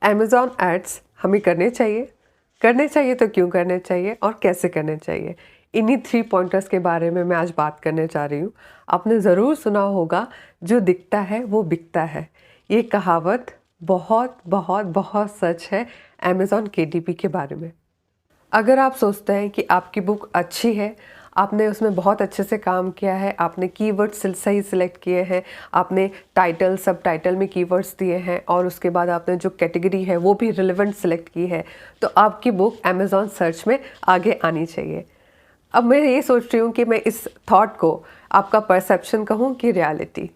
Amazon ads हमें करने चाहिए? करने चाहिए तो क्यों करने चाहिए और कैसे करने चाहिए? इन्हीं 3 पॉइंटर्स के बारे में मैं आज बात करने जा रही हूँ। आपने ज़रूर सुना होगा, जो दिखता है वो बिकता है। ये कहावत बहुत, बहुत, बहुत सच है अमेज़न केडीपी के बारे में। अगर आप सोचते हैं कि आपकी बुक अच्छी है, आपने उसमें बहुत अच्छे से काम किया है, आपने कीवर्ड सही सिलेक्ट किए हैं, आपने टाइटल सब टाइटल में कीवर्ड्स दिए हैं और उसके बाद आपने जो कैटेगरी है वो भी रिलेवेंट सिलेक्ट की है, तो आपकी बुक अमेज़न सर्च में आगे आनी चाहिए। अब मैं ये सोच रही हूँ कि मैं इस थॉट को आपका परसेप्शन कहूँ कि रियलिटी।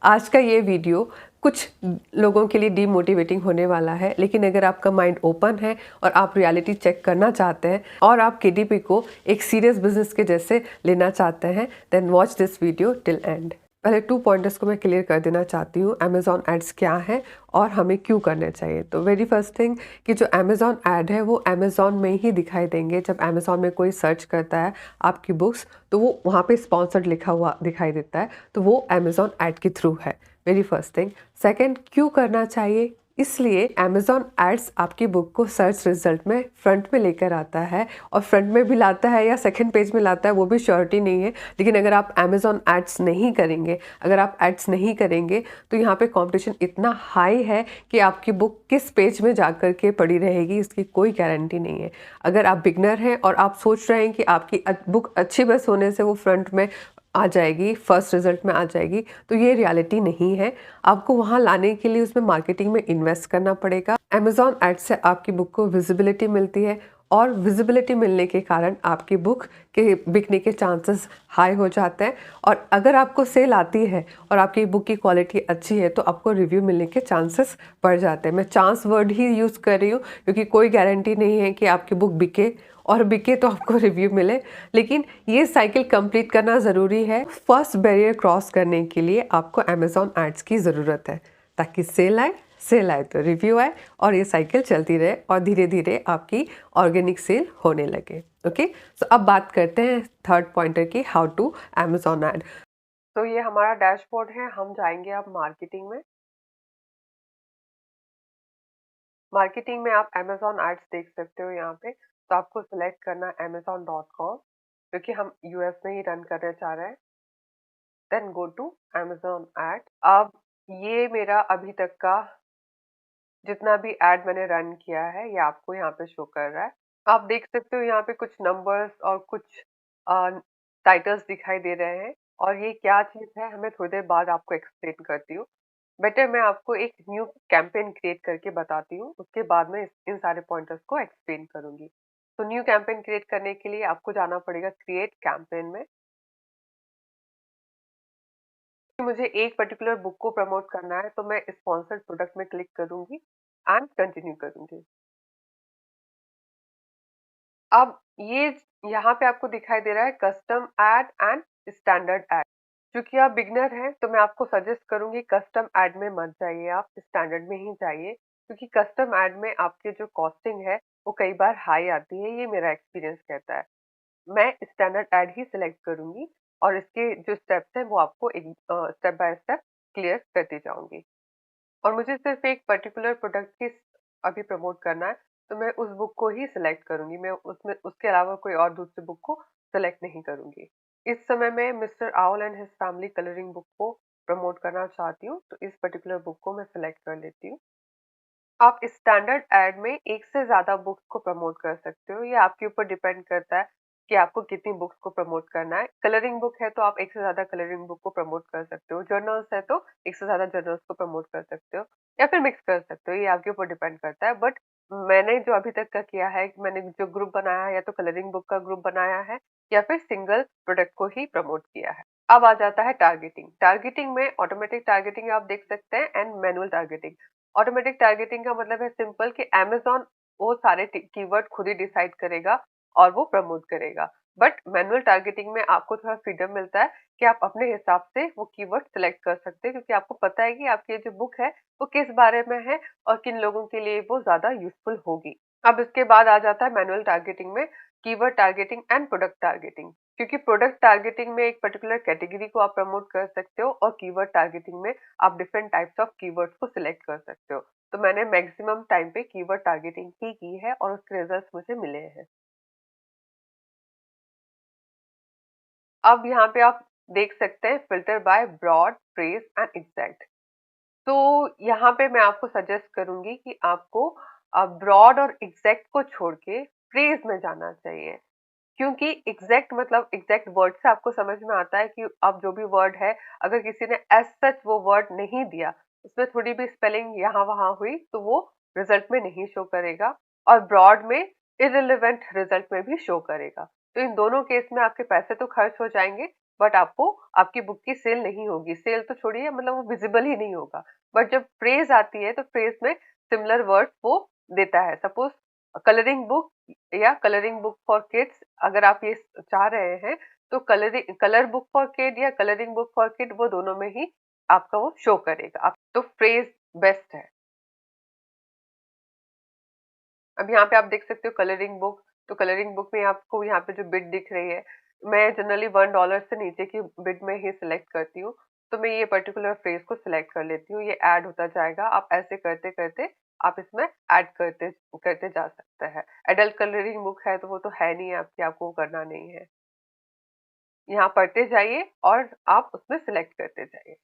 आज का ये वीडियो कुछ लोगों के लिए डीमोटिवेटिंग होने वाला है, लेकिन अगर आपका माइंड ओपन है और आप रियलिटी चेक करना चाहते हैं और आप केडीपी को एक सीरियस बिजनेस के जैसे लेना चाहते हैं, then watch this video till end. पहले 2 पॉइंटर्स को मैं क्लियर कर देना चाहती हूँ, अमेज़न एड्स क्या है और हमें क्यों करने चाहिए। तो वेरी फर्स्ट थिंग कि जो अमेज़न ऐड है वो अमेज़न में ही दिखाई देंगे। जब अमेज़न में कोई सर्च करता है आपकी बुक्स, तो वो वहाँ पे स्पॉन्सर्ड लिखा हुआ दिखाई देता है, तो वो अमेज़न ऐड के थ्रू है। Very first thing. सेकंड, क्यों करना चाहिए? इसलिए अमेज़न एड्स आपकी बुक को सर्च रिजल्ट में फ्रंट में लेकर आता है, और फ्रंट में भी लाता है या सेकंड पेज में लाता है वो भी श्योरिटी नहीं है। लेकिन अगर आप अमेज़न एड्स नहीं करेंगे, अगर आप एड्स नहीं करेंगे, तो यहाँ पे कंपटीशन इतना हाई है कि आपकी बुक किस पेज में जा कर के पड़ी रहेगी इसकी कोई गारंटी नहीं है। अगर आप बिगनर हैं और आप सोच रहे हैं कि आपकी बुक अच्छी बस होने से वो फ्रंट में आ जाएगी, फर्स्ट रिजल्ट में आ जाएगी, तो ये रियलिटी नहीं है। आपको वहाँ लाने के लिए उसमें मार्केटिंग में इन्वेस्ट करना पड़ेगा। अमेज़न एड्स से आपकी बुक को विजिबिलिटी मिलती है, और विजिबिलिटी मिलने के कारण आपकी बुक के बिकने के चांसेस हाई हो जाते हैं। और अगर आपको सेल आती है और आपकी बुक की क्वालिटी अच्छी है, तो आपको रिव्यू मिलने के चांसेस बढ़ जाते हैं। मैं चांस वर्ड ही यूज़ कर रही हूँ क्योंकि कोई गारंटी नहीं है कि आपकी बुक बिके, और बिके तो आपको रिव्यू मिले। लेकिन ये साइकिल कंप्लीट करना ज़रूरी है। फर्स्ट बैरियर क्रॉस करने के लिए आपको अमेज़न एड्स की ज़रूरत है, ताकि सेल आए तो रिव्यू आए और ये साइकिल चलती रहे और धीरे धीरे आपकी ऑर्गेनिक सेल होने लगे। ओके, सो अब बात करते हैं थर्ड पॉइंटर की, हाउ टू अमेज़न ऐड। तो ये हमारा डैशबोर्ड है। हम जाएंगे अब मार्केटिंग में। मार्केटिंग में आप अमेज़न एड्स देख सकते हो यहाँ पे। तो आपको सिलेक्ट करना है amazon.com, क्योंकि हम यूएस में ही रन करना चाह रहे हैं। Then go to Amazon ad. अब ये मेरा अभी तक का जितना भी ऐड मैंने रन किया है, ये आपको यहाँ पे शो कर रहा है। आप देख सकते हो यहाँ पे कुछ नंबर्स और कुछ टाइटल्स दिखाई दे रहे हैं, और ये क्या चीज़ है हमें थोड़ी देर बाद आपको एक्सप्लेन करती हूँ। बेटर मैं आपको एक न्यू कैंपेन क्रिएट करके बताती हूँ, उसके बाद में इन सारे पॉइंटर्स को एक्सप्लेन करूंगी। तो न्यू कैंपेन क्रिएट करने के लिए आपको जाना पड़ेगा क्रिएट कैंपेन में। मुझे एक पर्टिकुलर बुक को प्रमोट करना है, तो मैं स्पॉन्सर्ड प्रोडक्ट में क्लिक करूंगी एंड कंटिन्यू करूंगी। अब ये यहाँ पे आपको दिखाई दे रहा है custom ad and standard ad. क्योंकि आप बिगनर हैं, तो मैं आपको सजेस्ट करूंगी कस्टम एड में मत जाइए, आप स्टैंडर्ड में ही जाइए। क्योंकि कस्टम एड में आपकी जो कॉस्टिंग है वो कई बार हाई आती है, ये मेरा एक्सपीरियंस कहता है। मैं स्टैंडर्ड एड ही सिलेक्ट करूंगी, और इसके जो स्टेप्स हैं वो आपको एक स्टेप बाय स्टेप क्लियर करती जाऊंगी। और मुझे सिर्फ एक पर्टिकुलर प्रोडक्ट ही अभी प्रमोट करना है, तो मैं उस बुक को ही सिलेक्ट करूंगी। मैं उसमें उसके अलावा कोई और दूसरी बुक को सिलेक्ट नहीं करूंगी। इस समय मैं mister owl and his family colouring book को प्रमोट करना चाहती हूँ, तो इस पर्टिकुलर बुक को मैं सिलेक्ट कर लेती हूँ। आप स्टैंडर्ड ऐड में एक से ज़्यादा बुक्स को प्रमोट कर सकते हो, ये आपके ऊपर डिपेंड करता है कि आपको कितनी बुक्स को प्रमोट करना है। कलरिंग बुक है तो आप एक से ज़्यादा कलरिंग बुक को प्रमोट कर सकते हो, जर्नल्स है तो एक से ज़्यादा जर्नल्स को प्रमोट कर सकते हो, या फिर मिक्स कर सकते हो, ये आपके ऊपर डिपेंड करता है। बट मैंने जो अभी तक का किया है, मैंने जो ग्रुप बनाया है, या तो कलरिंग बुक का ग्रुप बनाया है या फिर सिंगल प्रोडक्ट को ही प्रमोट किया है। अब आ जाता है टारगेटिंग। टारगेटिंग में ऑटोमेटिक टारगेटिंग आप देख सकते हैं and manual targeting. Automatic targeting का मतलब है सिंपल कि अमेज़न वो सारे कीवर्ड खुद ही डिसाइड करेगा और वो प्रमोट करेगा। बट मैनुअल टारगेटिंग में आपको थोड़ा फ्रीडम मिलता है कि आप अपने हिसाब से वो कीवर्ड सिलेक्ट कर सकते हैं, क्योंकि आपको पता है कि आपकी जो बुक है वो किस बारे में है और किन लोगों के लिए वो ज्यादा यूजफुल होगी। अब इसके बाद आ जाता है मैनुअल टारगेटिंग में keyword targeting and product targeting. क्योंकि प्रोडक्ट टारगेटिंग में एक पर्टिकुलर कैटेगरी को आप प्रमोट कर सकते हो, और कीवर्ड टारगेटिंग में आप डिफरेंट टाइप्स ऑफ कीवर्ड्स को सिलेक्ट कर सकते हो। तो मैंने मैक्सिमम टाइम पे कीवर्ड टारगेटिंग ही की है और उसके रिजल्ट्स मुझे मिले हैं। अब यहाँ पे आप देख सकते हैं filter by broad, phrase and exact. तो यहाँ पे मैं आपको सजेस्ट करूंगी कि आपको ब्रॉड और एग्जैक्ट को छोड़ के फ्रेज में जाना चाहिए, क्योंकि एग्जैक्ट मतलब एग्जैक्ट वर्ड से आपको समझ में आता है कि अब जो भी वर्ड है, अगर किसी ने एज सच वो वर्ड नहीं दिया, उसमें थोड़ी भी स्पेलिंग यहाँ वहां हुई तो वो रिजल्ट में नहीं शो करेगा, और ब्रॉड में इररिलेवेंट रिजल्ट में भी शो करेगा। तो इन दोनों केस में आपके पैसे तो खर्च हो जाएंगे, बट आपको आपकी बुक की सेल नहीं होगी। सेल तो छोड़िए, मतलब वो विजिबल ही नहीं होगा। बट जब फ्रेज आती है तो फ्रेज में सिमिलर वर्ड वो देता है। सपोज कलरिंग बुक या कलरिंग बुक फॉर किड्स, अगर आप ये चाह रहे हैं तो कलर बुक फॉर किड या कलरिंग बुक फॉर किड, वो दोनों में ही आपका वो शो करेगा। आप तो फ्रेज बेस्ट है। अब यहाँ पे आप देख सकते हो कलरिंग बुक, तो कलरिंग बुक में आपको यहाँ पे जो बिड दिख रही है, मैं जनरली $1 से नीचे की बिड में ही सिलेक्ट करती हूँ। तो मैं ये पर्टिकुलर फ्रेज को सिलेक्ट कर लेती हूँ, ये ऐड होता जाएगा। आप ऐसे करते करते आप इसमें ऐड करते करते जा सकते हैं। एडल्ट कलरिंग बुक है तो वो तो है नहीं आपकी, आपको करना नहीं है। यहाँ पढ़ते जाइए और आप उसमें सिलेक्ट करते जाइए।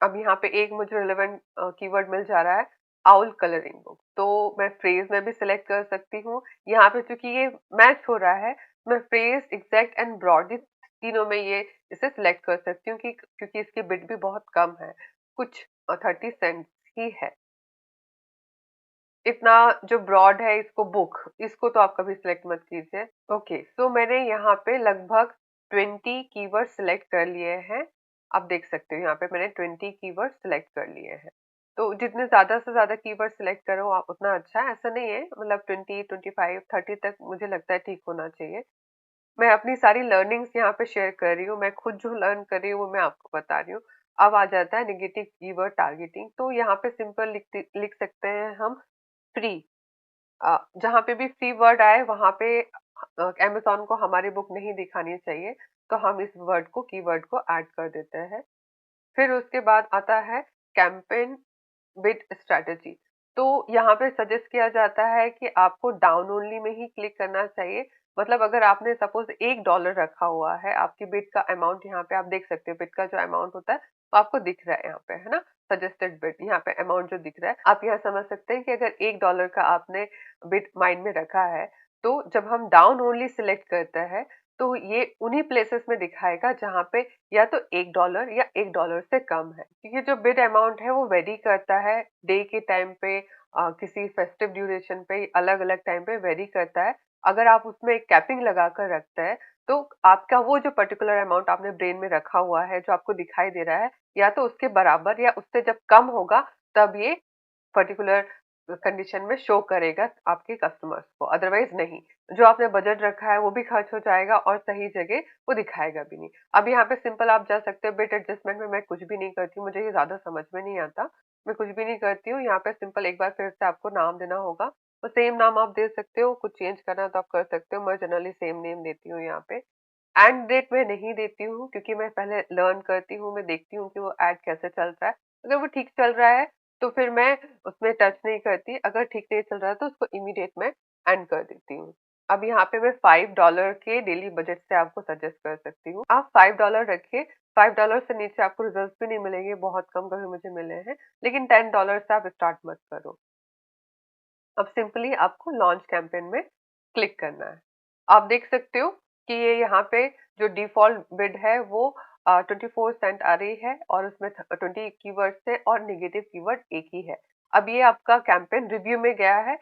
अब यहाँ पे एक मुझे रिलेवेंट कीवर्ड मिल जा रहा है, आउल कलरिंग बुक। तो मैं फ्रेज में भी सिलेक्ट कर सकती हूँ। यहाँ पे चूंकि ये मैच हो रहा है, मैं फ्रेज, एग्जैक्ट एंड ब्रॉड तीनों में ये इसे सिलेक्ट कर सकती हूँ, क्योंकि इसकी बिट भी बहुत कम है, कुछ 30 सेंट ही है। इतना जो ब्रॉड है, इसको बुक, इसको तो आप कभी सिलेक्ट मत कीजिए। ओके, सो मैंने यहाँ पे लगभग 20 कीवर्ड सिलेक्ट कर लिए हैं। आप देख सकते हो यहाँ पे मैंने 20 कीवर्ड सिलेक्ट कर लिए हैं। तो जितने ज्यादा से ज्यादा कीवर्ड सिलेक्ट करो आप उतना अच्छा है, ऐसा नहीं है, मतलब 20, 25, 30 तक मुझे लगता है ठीक होना चाहिए। मैं अपनी सारी लर्निंग्स यहाँ पे शेयर कर रही हूँ, मैं खुद जो लर्न कर रही हूँ वो मैं आपको बता रही हूँ। अब आ जाता है नेगेटिव कीवर्ड टारगेटिंग। तो यहाँ पे सिंपल लिख सकते हैं हम फ्री। जहाँ पे भी फ्री वर्ड आए वहां पे अमेज़न को हमारी बुक नहीं दिखानी चाहिए, तो हम इस वर्ड को, कीवर्ड को ऐड कर देते हैं। फिर उसके बाद आता है कैंपेन बिड स्ट्रैटेजी। तो यहाँ पे सजेस्ट किया जाता है कि आपको डाउन ओनली में ही क्लिक करना चाहिए। मतलब अगर आपने सपोज $1 रखा हुआ है, आपकी बिड का अमाउंट यहाँ पे आप देख सकते हो, बिड का जो अमाउंट होता है वो आपको दिख रहा है यहाँ पे, है ना, सजेस्टेड बिड, यहाँ पे अमाउंट जो दिख रहा है, आप यहाँ समझ सकते हैं कि अगर $1 का आपने बिड माइंड में रखा है, तो जब हम डाउन ओनली सिलेक्ट करते हैं तो ये उन्हीं प्लेसेस में दिखाएगा जहाँ पे या तो $1 या $1 से कम है। क्योंकि जो बिड अमाउंट है वो वेरी करता है डे के टाइम पे, किसी फेस्टिव ड्यूरेशन पे, अलग अलग टाइम पे वेरी करता है। अगर आप उसमें एक कैपिंग लगा कर रखते हैं तो आपका वो जो पर्टिकुलर अमाउंट आपने ब्रेन में रखा हुआ है, जो आपको दिखाई दे रहा है, या तो उसके बराबर या उससे जब कम होगा तब ये पर्टिकुलर कंडीशन में शो करेगा आपके कस्टमर्स को, अदरवाइज नहीं। जो आपने बजट रखा है वो भी खर्च हो जाएगा और सही जगह वो दिखाएगा भी नहीं। अब यहाँ पे सिंपल आप जा सकते हो, बिट एडजस्टमेंट में मैं कुछ भी नहीं करती, मुझे ये ज्यादा समझ में नहीं आता, मैं कुछ भी नहीं करती हूँ। यहाँ पे सिंपल एक बार फिर से आपको नाम देना होगा, तो सेम नाम आप दे सकते हो, कुछ चेंज करना है तो आप कर सकते हो। मैं जनरली सेम नेम देती हूँ यहाँ पे। एंड डेट मैं नहीं देती हूँ, क्योंकि मैं पहले लर्न करती हूँ, मैं देखती हूँ कि वो ऐड कैसे चल रहा है। अगर वो ठीक चल रहा है तो फिर मैं उसमें टच नहीं करती, अगर ठीक नहीं चल रहा है तो उसको इमीडिएट मैं एंड कर देती हूँ। अब यहाँ पे मैं $5 के डेली बजट से आपको सजेस्ट कर सकती हूँ, आप $5 रखिए। $5 से नीचे आपको रिजल्ट भी नहीं मिलेंगे, बहुत कम कभी मुझे मिले हैं, लेकिन $10 से आप स्टार्ट मत करो। अब सिंपली आपको लॉन्च कैंपेन में क्लिक करना है। आप देख सकते हो कि ये यहाँ पे जो डिफॉल्ट बिड है वो 24 सेंट आ रही है, और उसमें 20 कीवर्ड्स है और नेगेटिव कीवर्ड एक ही है। अब ये आपका कैंपेन रिव्यू में गया है,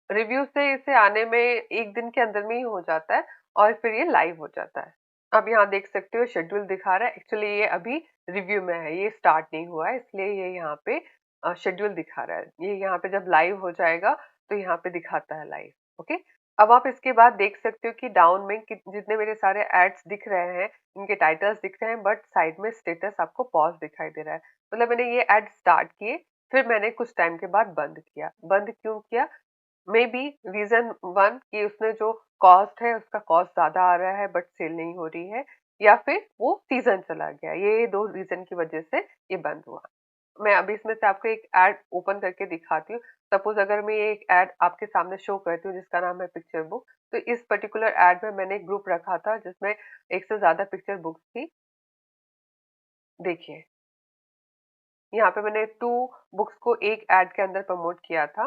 रिव्यू से इसे आने में एक दिन के अंदर में ही हो जाता है, और फिर ये लाइव हो जाता है। अब यहाँ देख सकते हो शेड्यूल दिखा रहा है, एक्चुअली ये अभी रिव्यू में है, ये स्टार्ट नहीं हुआ है, इसलिए ये यहाँ पे शेड्यूल दिखा रहा है। ये यहाँ पे जब लाइव हो जाएगा तो यहाँ पे दिखाता है लाइव। ओके, अब आप इसके बाद देख सकते हो कि डाउन में जितने मेरे सारे एड्स दिख रहे हैं, इनके टाइटल्स दिख रहे हैं, बट साइड में स्टेटस आपको पॉज दिखाई दे रहा है। मतलब मैंने ये एड स्टार्ट किए, फिर मैंने कुछ टाइम के बाद बंद किया। बंद क्यों किया? मे बी रीजन वन कि उसमें जो कॉस्ट है उसका कॉस्ट ज्यादा आ रहा है बट सेल नहीं हो रही है, या फिर वो सीजन चला गया, ये दो रीजन की वजह से ये बंद हुआ। मैं अभी इसमें से आपको एक ऐड ओपन करके दिखाती हूँ। सपोज अगर मैं ये एक ऐड आपके सामने शो करती हूँ जिसका नाम है पिक्चर बुक, तो इस पर्टिकुलर ऐड में मैंने एक ग्रुप रखा था जिसमें एक से ज्यादा पिक्चर बुक्स थी। देखिए, यहाँ पे मैंने 2 बुक्स को एक ऐड के अंदर प्रमोट किया था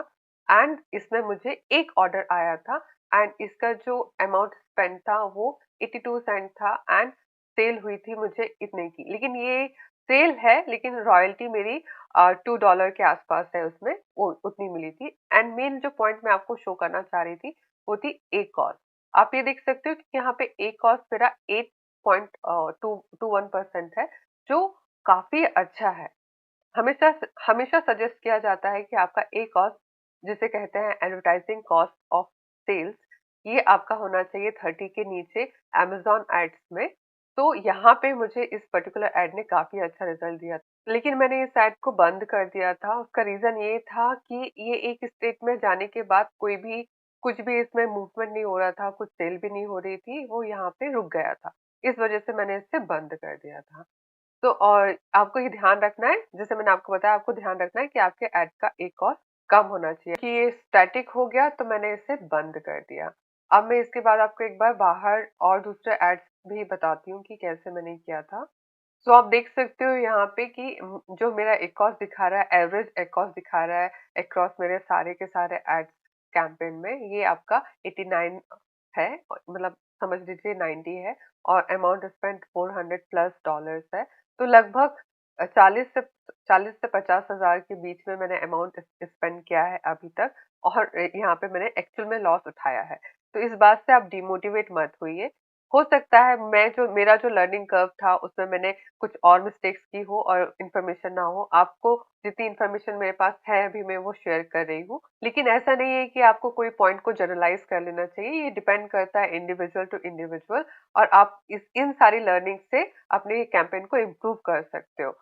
एंड इसमें मुझे एक ऑर्डर आया था एंड इसका जो अमाउंट स्पेंड था वो 82 सेंट था एंड सेल हुई थी मुझे इतने की। लेकिन ये सेल है, लेकिन रॉयल्टी मेरी $2 के आसपास है, उसमें वो उतनी मिली थी। एंड मेन जो पॉइंट मैं आपको शो करना चाह रही थी वो थी एक कॉस्ट। आप ये देख सकते हो कि यहाँ पे एक कॉस्ट मेरा 8.21% है, जो काफी अच्छा है। हमेशा हमेशा सजेस्ट किया जाता है कि आपका ए कॉस्ट, जिसे कहते हैं एडवर्टाइजिंग कॉस्ट ऑफ सेल्स, ये आपका होना चाहिए 30 के नीचे amazon एड्स में। तो यहाँ पे मुझे इस पर्टिकुलर एड ने काफी अच्छा रिजल्ट दिया, लेकिन मैंने इस एड को बंद कर दिया था। उसका रीजन ये था कि ये एक स्टेट में जाने के बाद कोई भी कुछ भी इसमें मूवमेंट नहीं हो रहा था, कुछ सेल भी नहीं हो रही थी, वो यहाँ पे रुक गया था। इस वजह से मैंने इसे बंद कर दिया था। तो और आपको ये ध्यान रखना है, जैसे मैंने आपको बताया, आपको ध्यान रखना है कि आपके ऐड का एक कॉस्ट कम होना चाहिए। कि ये स्टैटिक हो गया तो मैंने इसे बंद कर दिया। अब मैं इसके बाद आपको एक बार बाहर और दूसरे एड्स भी बताती हूँ कि कैसे मैंने किया था। सो आप देख सकते हो यहाँ पे कि जो मेरा एक कॉस्ट दिखा रहा है, एवरेज एक कॉस्ट दिखा रहा है अक्रॉस मेरे सारे के सारे एड्स कैंपेन में, ये आपका 89 है, मतलब समझ लीजिए 90 है, और अमाउंट स्पेंड 400 प्लस डॉलर्स है। तो लगभग 40 से 50 हजार के बीच में मैंने अमाउंट स्पेंड किया है अभी तक, और यहाँ पे मैंने एक्चुअल में लॉस उठाया है। तो इस बात से आप डिमोटिवेट मत होइए। हो सकता है मैं जो मेरा जो लर्निंग कर्व था उसमें मैंने कुछ और मिस्टेक्स की हो और इन्फॉर्मेशन ना हो। आपको जितनी इन्फॉर्मेशन मेरे पास है अभी मैं वो शेयर कर रही हूँ, लेकिन ऐसा नहीं है कि आपको कोई पॉइंट को जनरलाइज कर लेना चाहिए। ये डिपेंड करता है इंडिविजुअल टू इंडिविजुअल, और आप इस इन सारी लर्निंग से अपने कैंपेन को इम्प्रूव कर सकते हो।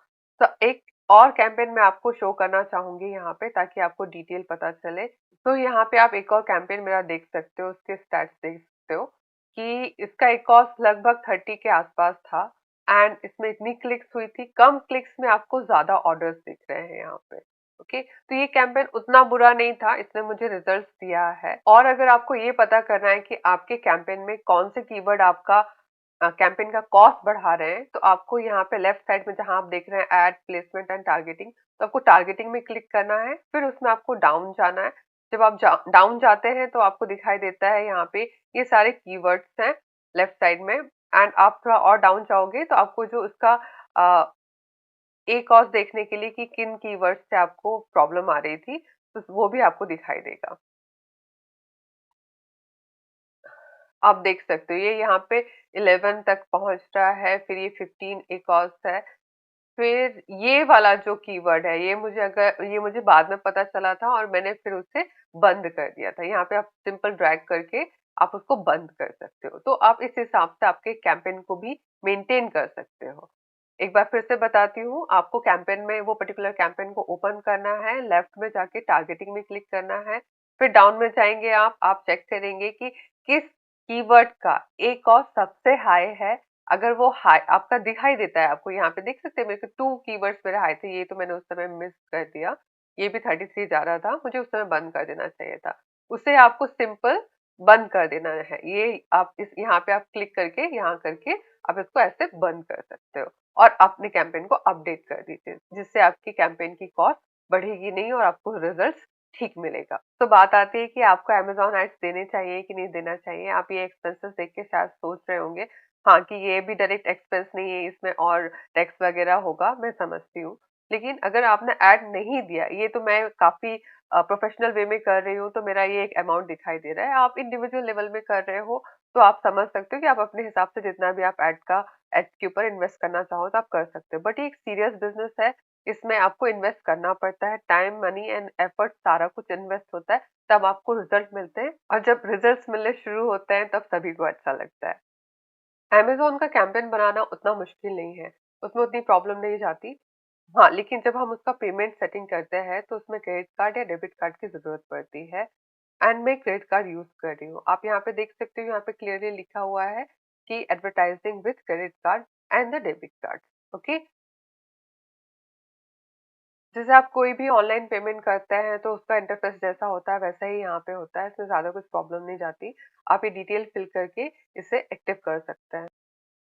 तो एक और कैंपेन मैं आपको शो करना चाहूंगी यहाँ पे, ताकि आपको डिटेल पता चले। तो यहाँ पे आप एक और कैंपेन मेरा देख सकते हो, उसके स्टैट्स देख सकते हो कि इसका एक कॉस्ट लगभग 30 के आसपास था एंड इसमें इतनी क्लिक्स हुई थी। कम क्लिक्स में आपको ज्यादा ऑर्डर्स दिख रहे हैं यहाँ पे। ओके, तो ये कैंपेन उतना बुरा नहीं था, इसने मुझे रिजल्ट्स दिया है। और अगर आपको ये पता करना है कि आपके कैंपेन में कौन से कीवर्ड आपका कैंपेन का कॉस्ट बढ़ा रहे हैं, तो आपको यहाँ पे लेफ्ट साइड में जहां आप देख रहे हैं एड प्लेसमेंट एंड टारगेटिंग, तो आपको टारगेटिंग में क्लिक करना है, फिर उसमें आपको डाउन जाना है। जब आप डाउन जाते हैं तो आपको दिखाई देता है यहाँ पे ये सारे कीवर्ड्स हैं लेफ्ट साइड में, एंड आप थोड़ा और डाउन जाओगे तो आपको जो उसका ए कॉस्ट देखने के लिए कि किन कीवर्ड्स से आपको प्रॉब्लम आ रही थी, तो वो भी आपको दिखाई देगा। आप देख सकते हो ये यहाँ पे 11 तक पहुंच रहा है, फिर ये 15 एक कॉस्ट है। फिर ये वाला जो कीवर्ड है, ये मुझे बाद में पता चला था और मैंने फिर उसे बंद कर दिया था। यहाँ पे आप सिंपल ड्रैग करके आप उसको बंद कर सकते हो। तो आप इस हिसाब से आपके कैंपेन को भी मेंटेन कर सकते हो। एक बार फिर से बताती हूँ, आपको कैंपेन में वो पर्टिकुलर कैंपेन को ओपन करना है, लेफ्ट में जाके टारगेटिंग में क्लिक करना है, फिर डाउन में जाएंगे आप चेक करेंगे कि किस कीवर्ड का ए कॉस्ट सबसे हाई है। अगर वो हाई आपका दिखाई देता है, आपको यहाँ पे देख सकते हैं मेरे को 2 कीवर्ड्स मेरे हाई थे, ये तो मैंने उस समय मिस कर दिया। ये भी 33 जा रहा था, मुझे उस समय बंद कर देना चाहिए था। उसे आपको सिंपल बंद कर देना है। ये आप इस यहाँ पे आप क्लिक करके यहाँ करके आप इसको ऐसे बंद कर सकते हो और अपने कैंपेन को अपडेट कर दीजिए, जिससे आपकी कैंपेन की कॉस्ट बढ़ेगी नहीं और आपको रिजल्ट ठीक मिलेगा। तो बात आती है कि आपको अमेज़न एड्स देने चाहिए कि नहीं देना चाहिए। आप ये एक्सपेंसेस देख के शायद सोच रहे होंगे, हाँ, कि ये भी डायरेक्ट एक्सपेंस नहीं है, इसमें और टैक्स वगैरह होगा, मैं समझती हूँ। लेकिन अगर आपने ऐड नहीं दिया, ये तो मैं काफ़ी प्रोफेशनल वे में कर रही हूँ, तो मेरा ये एक अमाउंट दिखाई दे रहा है। आप इंडिविजुअल लेवल में कर रहे हो, तो आप समझ सकते हो कि आप अपने हिसाब से जितना भी आप ऐड के ऊपर इन्वेस्ट करना चाहो तो आप कर सकते हो। बट ये एक सीरियस बिज़नेस है, इसमें आपको इन्वेस्ट करना पड़ता है, टाइम, मनी एंड एफर्ट सारा कुछ इन्वेस्ट होता है, तब आपको रिजल्ट मिलते हैं, और जब रिजल्ट्स मिलने शुरू होते हैं तब सभी को अच्छा लगता है। अमेज़न का कैंपेन बनाना उतना मुश्किल नहीं है, उसमें उतनी प्रॉब्लम नहीं जाती। हाँ, लेकिन जब हम उसका पेमेंट सेटिंग करते हैं तो उसमें क्रेडिट कार्ड या डेबिट कार्ड की ज़रूरत पड़ती है, एंड मैं क्रेडिट कार्ड यूज़ कर रही हूँ। आप यहाँ पे देख सकते हो, यहाँ पे क्लियरली लिखा हुआ है कि advertising with credit card and the debit card. Okay, जैसे आप कोई भी ऑनलाइन पेमेंट करते हैं तो उसका इंटरफेस जैसा होता है वैसा ही यहाँ पे होता है, इसमें ज़्यादा कुछ प्रॉब्लम नहीं जाती। आप ये डिटेल फिल करके इसे एक्टिव कर सकते हैं।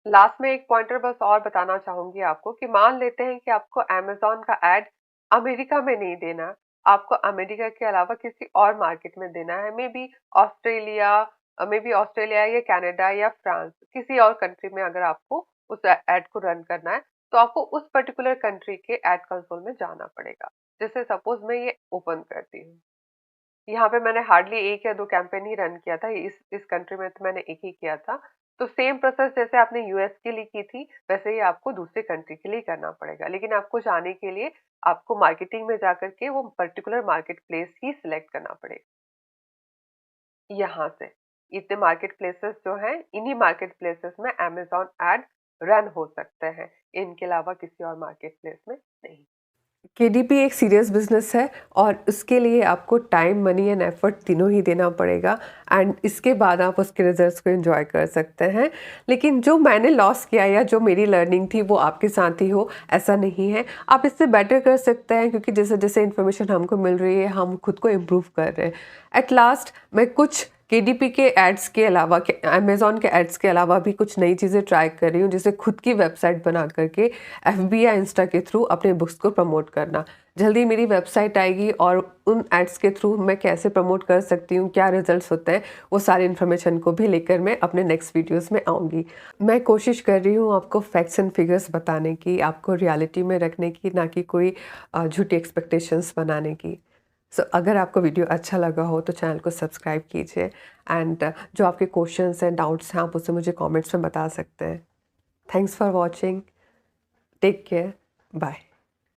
लास्ट में एक पॉइंटर बस और बताना चाहूंगी आपको कि मान लेते हैं कि आपको अमेज़न का ऐड अमेरिका में नहीं देना, आपको अमेरिका के अलावा किसी और मार्केट में देना है, मे बी ऑस्ट्रेलिया या कनाडा या फ्रांस, किसी और कंट्री में अगर आपको उस ऐड को रन करना है, तो आपको उस पर्टिकुलर कंट्री के ऐड कंसोल में जाना पड़ेगा। जैसे सपोज मैं ये ओपन करती हूँ, यहाँ पे मैंने हार्डली 1 या 2 कैंपेन ही रन किया था, इस कंट्री में तो मैंने एक ही किया था। तो सेम प्रोसेस जैसे आपने यूएस के लिए की थी, वैसे ही आपको दूसरे कंट्री के लिए करना पड़ेगा। लेकिन आपको जाने के लिए आपको मार्केटिंग में जाकर के वो पर्टिकुलर मार्केट प्लेस ही सिलेक्ट करना पड़ेगा। यहाँ से इतने मार्केट प्लेसेस जो हैं, इन्हीं मार्केट प्लेसेस में अमेज़न ऐड रन हो सकते हैं, इनके अलावा किसी और मार्केट प्लेस में नहीं। केडीपी एक सीरियस बिजनेस है और उसके लिए आपको टाइम, मनी एंड एफर्ट तीनों ही देना पड़ेगा एंड इसके बाद आप उसके रिजल्ट्स को एंजॉय कर सकते हैं। लेकिन जो मैंने लॉस किया या जो मेरी लर्निंग थी वो आपके साथ ही हो, ऐसा नहीं है। आप इससे बेटर कर सकते हैं क्योंकि जैसे जैसे इन्फॉर्मेशन हमको मिल रही है हम खुद को इम्प्रूव कर रहे हैं। एट लास्ट मैं कुछ केडीपी के एड्स के अलावा, अमेज़न के एड्स के अलावा भी कुछ नई चीज़ें ट्राई कर रही हूँ, जैसे खुद की वेबसाइट बना करके एफबी या इंस्टा के थ्रू अपने बुक्स को प्रमोट करना। जल्दी मेरी वेबसाइट आएगी और उन एड्स के थ्रू मैं कैसे प्रमोट कर सकती हूँ, क्या रिजल्ट्स होते हैं, वो सारी इन्फॉर्मेशन को भी लेकर मैं अपने नेक्स्ट वीडियोस में आऊँगी। मैं कोशिश कर रही हूँ आपको फैक्ट्स एंड फिगर्स बताने की, आपको रियलिटी में रखने की, ना कि कोई झूठी एक्सपेक्टेशंस बनाने की। अगर आपको वीडियो अच्छा लगा हो तो चैनल को सब्सक्राइब कीजिए एंड जो आपके क्वेश्चंस हैं, डाउट्स हैं, आप उसे मुझे कमेंट्स में बता सकते हैं। Thanks for watching, take care, bye.